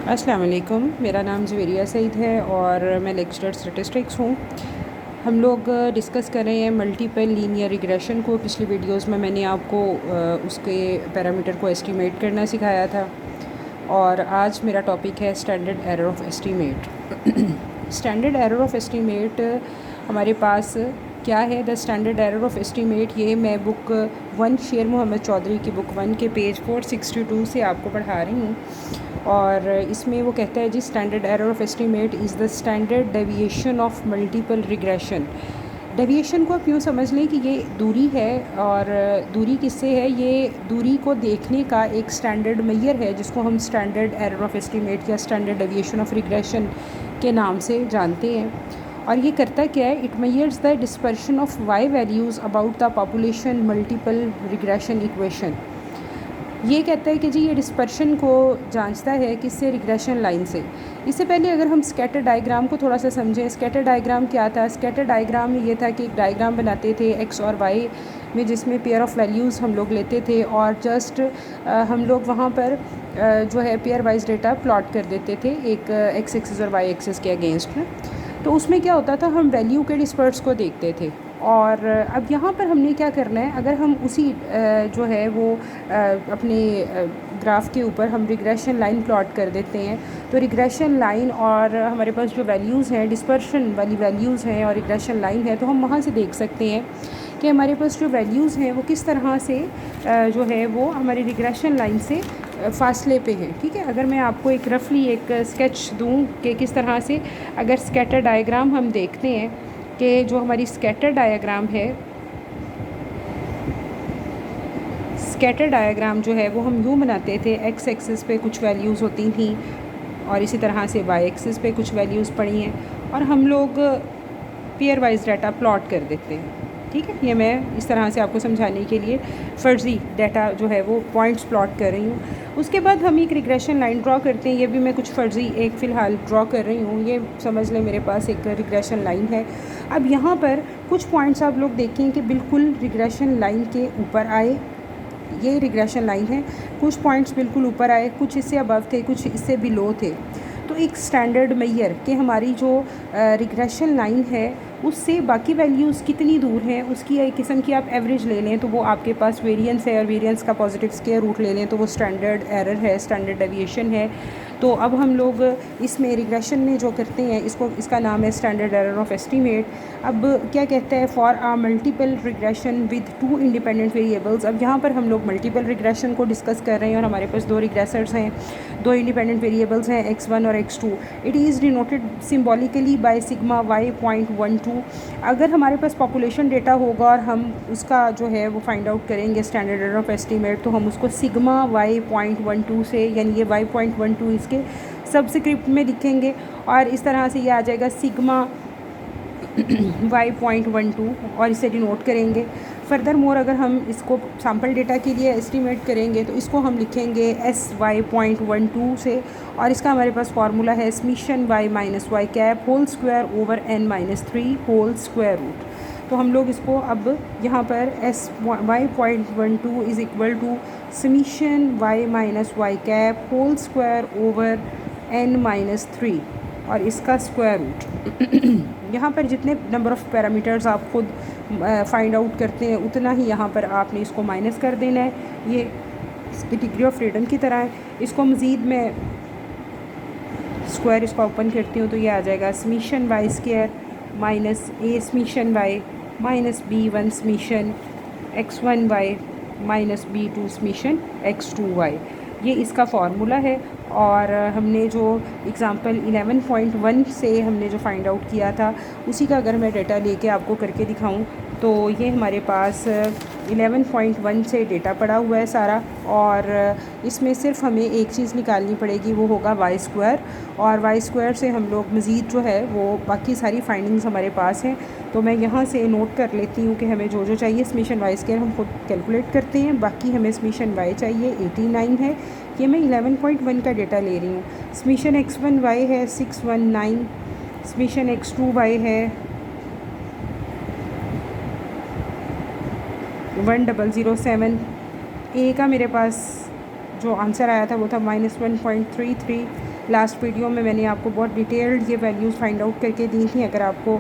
अस्सलाम वालेकुम। मेरा नाम ज़वेरिया सईद है और मैं लेक्चरर स्टैटिस्टिक्स हूँ। हम लोग डिस्कस कर रहे हैं मल्टीपल लीनियर रिग्रेशन को। पिछली वीडियोस में मैंने आपको उसके पैरामीटर को एस्टीमेट करना सिखाया था और आज मेरा टॉपिक है standard error of estimate. Standard error of estimate हमारे पास क्या है? The standard error of estimate, ये मैं बुक 1 शेर मोहम्मद चौधरी की बुक 1 के पेज 462 से आपको पढ़ा रही हूँ। और इसमें वो कहता है जी, standard error of estimate is the standard deviation of multiple regression. Deviation को आप यूँ समझ लें कि ये दूरी है, और दूरी किससे है? ये दूरी को देखने का एक स्टैंडर्ड मेजर है जिसको हम स्टैंडर्ड एरर ऑफ एस्टीमेट या स्टैंडर्ड डेविएशन ऑफ रिग्रेशन के नाम से जानते हैं। और ये करता क्या है? It measures the dispersion of Y values about the population multiple regression equation. ये कहता है कि जी ये डिस्पर्शन को जांचता है किससे? रिग्रेशन लाइन से। इससे पहले अगर हम स्कैटर डायग्राम को थोड़ा सा समझें। स्कैटर डायग्राम क्या था? स्कैटर डायग्राम में ये था कि एक डायग्राम बनाते थे एक्स और वाई में, जिसमें पेयर ऑफ वैल्यूज़ हम लोग लेते थे और जस्ट हम लोग वहाँ पर जो है पेयर वाइज डेटा प्लॉट कर देते थे एक एक्स एक्सिस और वाई एक्सिस के अगेंस्ट में। तो उसमें क्या होता था? हम वैल्यू के डिस्पर्स को देखते थे। और अब यहाँ पर हमने क्या करना है? अगर हम उसी जो है वो अपने ग्राफ के ऊपर हम रिग्रेशन लाइन प्लॉट कर देते हैं, तो रिग्रेशन लाइन और हमारे पास जो वैल्यूज़ हैं, डिस्पर्शन वाली वैल्यूज़ हैं और रिग्रेशन लाइन है, तो हम वहाँ से देख सकते हैं कि हमारे पास जो वैल्यूज़ हैं वो किस तरह से जो है वो हमारी रिग्रेशन लाइन से फासले पे हैं। ठीक है, अगर मैं आपको एक रफली एक स्केच दूँ कि किस तरह से, अगर स्कैटर डायग्राम हम देखते हैं कि जो हमारी स्कैटर डायग्राम है, स्कैटर डायग्राम जो है वो हम यूँ बनाते थे, एक्स एक्सिस पे कुछ वैल्यूज़ होती थी और इसी तरह से वाई एक्सिस पे कुछ वैल्यूज़ पड़ी हैं और हम लोग पेयर वाइज डाटा प्लॉट कर देते हैं। ठीक है, ये मैं इस तरह से आपको समझाने के लिए फ़र्ज़ी डाटा जो है वो पॉइंट्स प्लॉट कर रही हूँ। उसके बाद हम एक रिग्रेशन लाइन ड्रॉ करते हैं। ये भी मैं कुछ फ़र्ज़ी एक फ़िलहाल ड्रॉ कर रही हूँ। ये समझ लें मेरे पास एक रिग्रेशन लाइन है। अब यहाँ पर कुछ पॉइंट्स आप लोग देखें कि बिल्कुल रिग्रेशन लाइन के ऊपर आए। ये रिग्रेशन लाइन है, कुछ पॉइंट्स बिल्कुल ऊपर आए, कुछ इससे अबव थे, कुछ इससे बिलो थे। तो एक स्टैंडर्ड मेजर कि हमारी जो रिग्रेशन लाइन है उससे बाकी वैल्यूज़ कितनी दूर हैं, उसकी एक किस्म की आप एवरेज ले लें तो वो आपके पास वेरिएंस है, और वेरिएंस का पॉजिटिव स्क्वायर रूट ले लें तो वो स्टैंडर्ड एरर है, स्टैंडर्ड डेविएशन है। तो अब हम लोग इसमें रिग्रेशन में जो करते हैं इसका नाम है स्टैंडर्ड एरर ऑफ एस्टीमेट। अब क्या कहता है? For uh multiple regression with 2 independent variables. अब यहाँ पर हम लोग मल्टीपल रिग्रेशन को डिस्कस कर रहे हैं और हमारे पास 2 रिग्रेसर्स हैं, 2 इंडिपेंडेंट वेरिएबल्स हैं x1 और x2। It is denoted symbolically by sigma y.12। अगर हमारे पास पॉपुलेशन डेटा होगा और हम उसका जो है वो फाइंड आउट करेंगे स्टैंडर्ड एरर ऑफ एस्टीमेट, तो हम उसको सिग्मा y.12 से, यानी ये y.12 इसके सबस्क्रिप्ट में लिखेंगे और इस तरह से ये आ जाएगा सिग्मा y.12 और इसे डिनोट करेंगे। फर्दर मोर अगर हम इसको सैम्पल डेटा के लिए एस्टीमेट करेंगे तो इसको हम लिखेंगे sy.12 से, और इसका हमारे पास फार्मूला है summation y minus Y cap whole square over n-3 whole square root. तो हम लोग इसको अब यहाँ पर y.12 is equal to summation y minus Y cap whole square over n-3 और इसका स्क्वायर रूट। यहाँ पर जितने नंबर ऑफ़ पैरामीटर्स आप खुद फाइंड आउट करते हैं उतना ही यहाँ पर आपने इसको माइनस कर देना है। ये इसकी डिग्री ऑफ फ्रीडम की तरह है। इसको मज़ीद मैं स्क्वायर इसका ओपन करती हूँ तो ये आ जाएगा summation Y square minus A summation Y minus b1 summation x1 Y minus b2 summation x2 Y. ये इसका फार्मूला है। और हमने जो एग्ज़ाम्पल 11.1 से हमने जो फाइंड आउट किया था उसी का अगर मैं डेटा लेके आपको करके दिखाऊं तो ये हमारे पास 11.1 से डेटा पड़ा हुआ है सारा, और इसमें सिर्फ हमें एक चीज़ निकालनी पड़ेगी, वो होगा वाई स्क्वायर। और वाई स्क्वायर से हम लोग मज़ीद जो है वो बाकी सारी फाइंडिंग्स हमारे पास हैं। तो मैं यहाँ से नोट कर लेती हूँ कि हमें जो जो चाहिए समीशन वाई स्क्वायर हम खुद कैलकुलेट करते हैं, बाकी हमें समीशन वाई चाहिए 89 है। ये मैं 11.1 का डेटा ले रही हूँ। समीशन x1 वाई है 619, समीशन x2 वाई है 1007। ए का मेरे पास जो आंसर आया था वो था -1.33। लास्ट वीडियो में मैंने आपको बहुत डिटेल्ड ये वैल्यूज़ फाइंड आउट करके दी थी। अगर आपको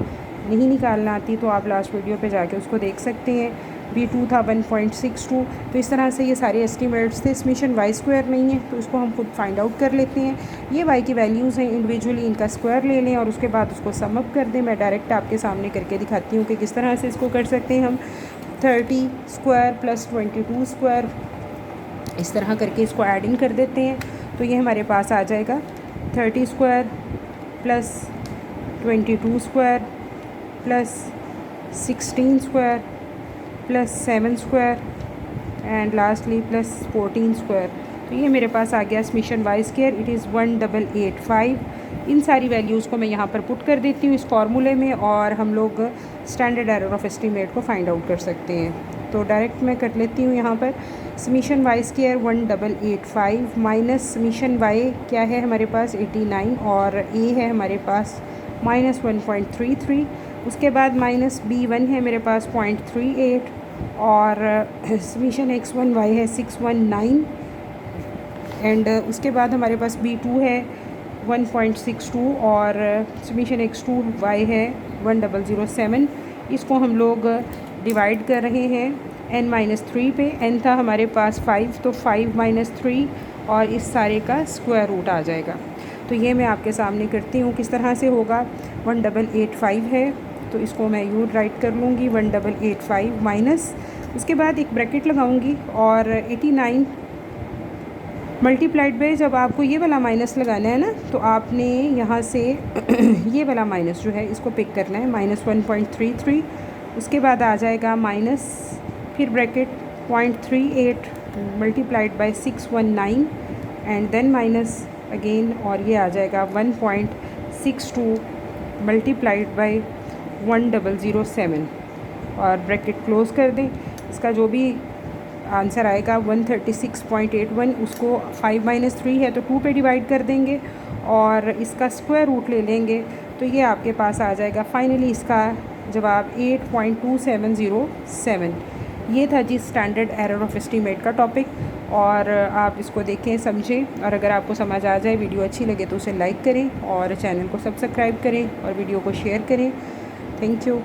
नहीं निकालना आती तो आप लास्ट वीडियो पे जाके उसको देख सकते हैं। B2 था 1.62। तो इस तरह से ये सारे एस्टिमेट्स थे। समेशन वाई स्क्वायर नहीं है तो इसको हम खुद फाइंड आउट कर लेते हैं। ये वाई की वैल्यूज़ हैं, इंडिविजुअली इनका स्क्वायर ले लें और उसके बाद उसको सम अप कर दें। मैं डायरेक्ट आपके सामने करके दिखाती हूँ कि किस तरह से इसको कर सकते हैं हम। 30 स्क्वायर प्लस 22 स्क्वायर, इस तरह करके इसको ऐड इन कर देते हैं। तो ये हमारे पास आ जाएगा 30 square plus 22 square plus 16 square plus 7 square and lastly plus 14 square. तो ये मेरे पास आ गया summation Y square, it is 1885। इन सारी वैल्यूज़ को मैं यहाँ पर पुट कर देती हूँ इस फार्मूले में और हम लोग स्टैंडर्ड एरर ऑफ एस्टीमेट को फाइंड आउट कर सकते हैं। तो डायरेक्ट मैं कर लेती हूँ यहाँ पर summation Y square 1885 minus summation Y क्या है हमारे पास 89 और ए है हमारे पास माइनस 1.33। उसके बाद माइनस B1 है मेरे पास 0.38 और समेशन x1 y है 619 एंड उसके बाद हमारे पास B2 है 1.62 और समेशन x2 y है 1007। इसको हम लोग डिवाइड कर रहे हैं n-3 पे। n था हमारे पास 5 तो 5 - 3 और इस सारे का स्क्वायर रूट आ जाएगा। तो ये मैं आपके सामने करती हूँ किस तरह से होगा। 1885 है तो इसको मैं यूँ राइट कर लूँगी 1885 माइनस, उसके बाद एक ब्रैकेट लगाऊँगी और 89 मल्टीप्लाइड बाय, जब आपको ये वाला माइनस लगाना है ना तो आपने यहाँ से ये वाला माइनस जो है इसको पिक करना है -1.33। उसके बाद आ जाएगा माइनस फिर bracket 0.38 multiplied by 619 and then minus again और ये आ जाएगा 1.62 मल्टीप्लाइड बाय 1007 और ब्रैकेट क्लोज़ कर दें। इसका जो भी आंसर आएगा 136.81, उसको 5 - 3 है तो 2 पे डिवाइड कर देंगे और इसका स्क्वायर रूट ले लेंगे तो ये आपके पास आ जाएगा फाइनली इसका जवाब 8.2707। ये था जी स्टैंडर्ड एरर ऑफ एस्टीमेट का टॉपिक और आप इसको देखें समझें और अगर आपको समझ आ जाए, वीडियो अच्छी लगे तो उसे लाइक करें और चैनल को सब्सक्राइब करें और वीडियो को शेयर करें। Thank you.